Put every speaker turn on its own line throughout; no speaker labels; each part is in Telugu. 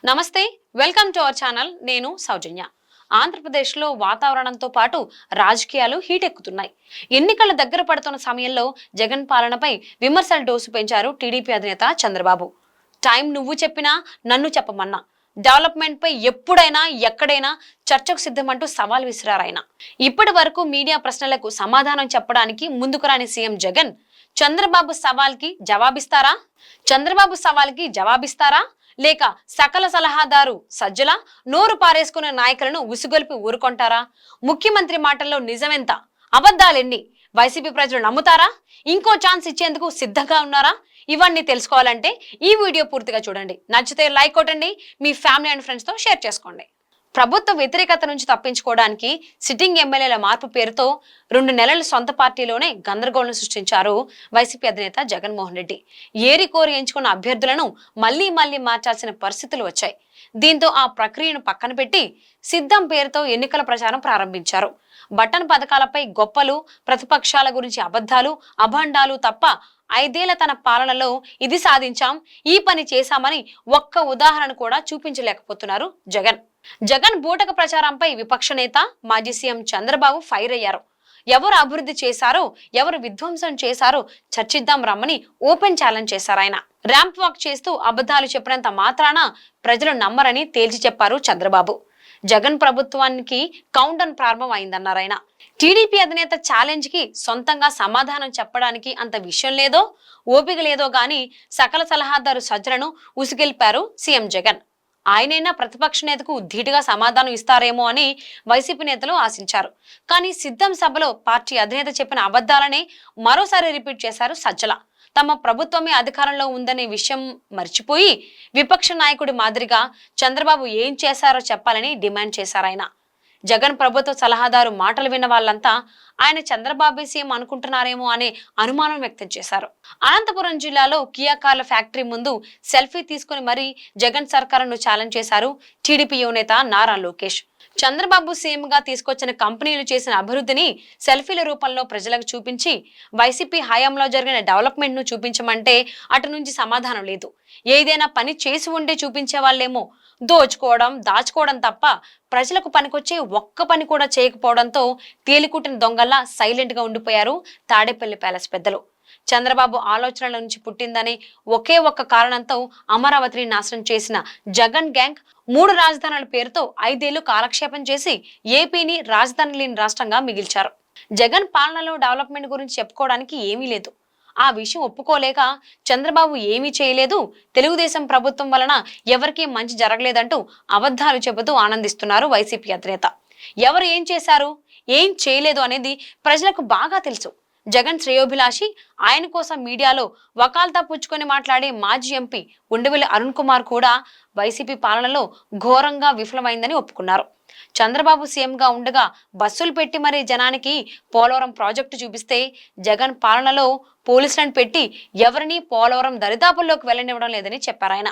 నమస్తే, వెల్కమ్ టు అవర్ ఛానల్. నేను సౌజన్య. ఆంధ్రప్రదేశ్లో వాతావరణంతో పాటు రాజకీయాలు హీట్ ఎక్కుతున్నాయి. ఎన్నికల దగ్గర పడుతున్న సమయంలో జగన్ పాలనపై విమర్శల డోసు పెంచారు టీడీపీ అధినేత చంద్రబాబు. టైం నువ్వు చెప్పినా నన్ను చెప్పమన్నా, డెవలప్మెంట్ పై ఎప్పుడైనా ఎక్కడైనా చర్చకు సిద్ధమంటూ సవాల్ విసిరారాయన. ఇప్పటి వరకు మీడియా ప్రశ్నలకు సమాధానం చెప్పడానికి ముందుకు రాని సీఎం జగన్ చంద్రబాబు సవాల్కి జవాబిస్తారా లేక సకల సలహాదారు సజ్జల నోరు పారేసుకున్న నాయకులను ఉసుగొల్పి ఊరుకొంటారా? ముఖ్యమంత్రి మాటల్లో నిజమెంత, అబద్ధాలెన్ని? వైసీపీ ప్రజలు నమ్ముతారా? ఇంకో ఛాన్స్ ఇచ్చేందుకు సిద్ధంగా ఉన్నారా? ఇవన్నీ తెలుసుకోవాలంటే ఈ వీడియో పూర్తిగా చూడండి. నచ్చితే లైక్ కొట్టండి, మీ ఫ్యామిలీ అండ్ ఫ్రెండ్స్ తో షేర్ చేసుకోండి. ప్రభుత్వ వ్యతిరేకత నుంచి తప్పించుకోవడానికి సిట్టింగ్ ఎమ్మెల్యేల మార్పు పేరుతో 2 నెలలు సొంత పార్టీలోనే గందరగోళం సృష్టించారు వైసీపీ అధినేత జగన్మోహన్ రెడ్డి. ఏరి కోరి ఎంచుకున్న అభ్యర్థులను మళ్లీ మార్చాల్సిన పరిస్థితులు వచ్చాయి. దీంతో ఆ ప్రక్రియను పక్కన పెట్టి సిద్ధం పేరుతో ఎన్నికల ప్రచారం ప్రారంభించారు. బటన్ పథకాలపై గొప్పలు, ప్రతిపక్షాల గురించి అబద్ధాలు, అభండాలు తప్ప 5 ఏళ్ల తన పాలనలో ఇది సాధించాం, ఈ పని చేశామని ఒక్క ఉదాహరణ కూడా చూపించలేకపోతున్నారు జగన్ బూటక ప్రచారంపై విపక్ష నేత మాజీ సీఎం చంద్రబాబు ఫైర్ అయ్యారు. ఎవరు అభివృద్ధి చేశారో, ఎవరు విధ్వంసం చేశారో చర్చిద్దాం రమ్మని ఓపెన్ ఛాలెంజ్ చేశారు ఆయన. ర్యాంప్ వాక్ చేస్తూ అబద్ధాలు చెప్పినంత మాత్రాన ప్రజలు నమ్మరని తేల్చి చెప్పారు చంద్రబాబు. జగన్ ప్రభుత్వానికి కౌంట్ డౌన్ ప్రారంభం అయిందన్నారు ఆయన. టీడీపీ అధినేత ఛాలెంజ్ కి సొంతంగా సమాధానం చెప్పడానికి అంత విషయం లేదో, ఓపిక లేదో గాని సకల సలహాదారు సజ్జలను ఉసిగెల్పారు సీఎం జగన్. ఆయనైనా ప్రతిపక్ష నేతకు ధీటుగా సమాధానం ఇస్తారేమో అని వైసీపీ నేతలు ఆశించారు. కానీ సిద్ధం సభలో పార్టీ అధినేత చెప్పిన అబద్ధాలనే మరోసారి రిపీట్ చేశారు సజ్జల. తమ ప్రభుత్వమే అధికారంలో ఉందనే విషయం మర్చిపోయి విపక్ష నాయకుడి మాదిరిగా చంద్రబాబు ఏం చేశారో చెప్పాలని డిమాండ్ చేశారు ఆయన. జగన్ ప్రభుత్వ సలహాదారు మాటలు విన్న వాళ్ళంతా ఆయన చంద్రబాబు సీఎం అనుకుంటున్నారేమో అనే అనుమానం వ్యక్తం చేశారు. అనంతపురం జిల్లాలో కియా కార్ల ఫ్యాక్టరీ ముందు సెల్ఫీ తీసుకుని మరీ జగన్ సర్కారును ఛాలెంజ్ చేశారు టీడీపీ యువనేత నారా లోకేష్. చంద్రబాబు సీఎం గా తీసుకొచ్చిన కంపెనీలు చేసిన అభివృద్ధిని సెల్ఫీల రూపంలో ప్రజలకు చూపించి వైసీపీ హయాంలో జరిగిన డెవలప్మెంట్ ను చూపించమంటే అటు నుంచి సమాధానం లేదు. ఏదైనా పని చేసి ఉండే చూపించే వాళ్ళేమో దోచుకోవడం, దాచుకోవడం తప్ప ప్రజలకు పనికొచ్చే ఒక్క పని కూడా చేయకపోవడంతో తేలికుట్టిన దొంగల్లా సైలెంట్ గా ఉండిపోయారు తాడేపల్లి ప్యాలెస్ పెద్దలు. చంద్రబాబు ఆలోచనల నుంచి పుట్టిందని ఒకే ఒక్క కారణంతో అమరావతిని నాశనం చేసిన జగన్ గ్యాంగ్ 3 రాజధానుల పేరుతో 5 ఏళ్లు కాలక్షేపం చేసి ఏపీని రాజధాని లేని రాష్ట్రంగా మిగిల్చారు. జగన్ పాలనలో డెవలప్మెంట్ గురించి చెప్పుకోవడానికి ఏమీ లేదు. ఆ విషయం ఒప్పుకోలేక చంద్రబాబు ఏమీ చేయలేదు, తెలుగుదేశం ప్రభుత్వం వలన ఎవరికీ మంచి జరగలేదంటూ అబద్ధాలు చెబుతూ ఆనందిస్తున్నారు వైసీపీ అధినేత. ఎవరు ఏం చేశారు, ఏం చేయలేదు అనేది ప్రజలకు బాగా తెలుసు. జగన్ శ్రేయోభిలాషి, ఆయన కోసం మీడియాలో వకాల్తా పుచ్చుకొని మాట్లాడే మాజీ ఎంపీ ఉండవెల్లి అరుణ్ కుమార్ కూడా వైసీపీ పాలనలో ఘోరంగా విఫలమైందని ఒప్పుకున్నారు. చంద్రబాబు సీఎంగా ఉండగా బస్సులు పెట్టి మరీ జనానికి పోలవరం ప్రాజెక్టు చూపిస్తే జగన్ పాలనలో పోలీసులను పెట్టి ఎవరిని పోలవరం దరిదాపుల్లోకి వెళ్ళనివ్వడం లేదని చెప్పారు ఆయన.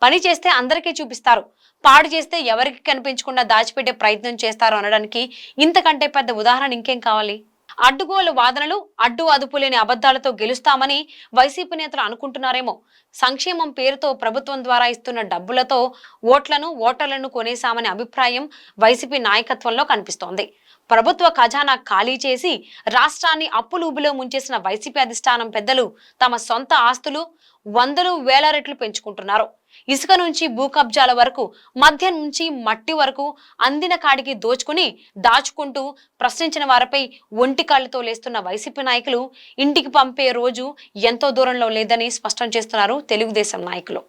పని చేస్తే అందరికీ చూపిస్తారు, పాడు చేస్తే ఎవరికి కనిపించకుండా దాచిపెట్టే ప్రయత్నం చేస్తారు అనడానికి ఇంతకంటే పెద్ద ఉదాహరణ ఇంకేం కావాలి? అడ్డుగోలు వాదనలు, అడ్డు అదుపు లేని అబద్ధాలతో గెలుస్తామని వైసీపీ నేతలు అనుకుంటున్నారేమో. సంక్షేమం పేరుతో ప్రభుత్వం ద్వారా ఇస్తున్న డబ్బులతో ఓటర్లను కొనేశామనే అభిప్రాయం వైసీపీ నాయకత్వంలో కనిపిస్తోంది. ప్రభుత్వ ఖజానా ఖాళీ చేసి రాష్ట్రాన్ని అప్పులూబిలో ముంచేసిన వైసీపీ అధిష్టానం పెద్దలు తమ సొంత ఆస్తులు 100 వేల రెట్లు పెంచుకుంటున్నారు. ఇసుక నుంచి భూ కబ్జాల వరకు, మద్యం నుంచి మట్టి వరకు అందిన కాడికి దాచుకుంటూ ప్రశ్నించిన వారిపై ఒంటికాళ్లతో లేస్తున్న వైసీపీ నాయకులు ఇంటికి పంపే రోజు ఎంతో దూరంలో లేదని స్పష్టం చేస్తున్నారు తెలుగుదేశం నాయకులు.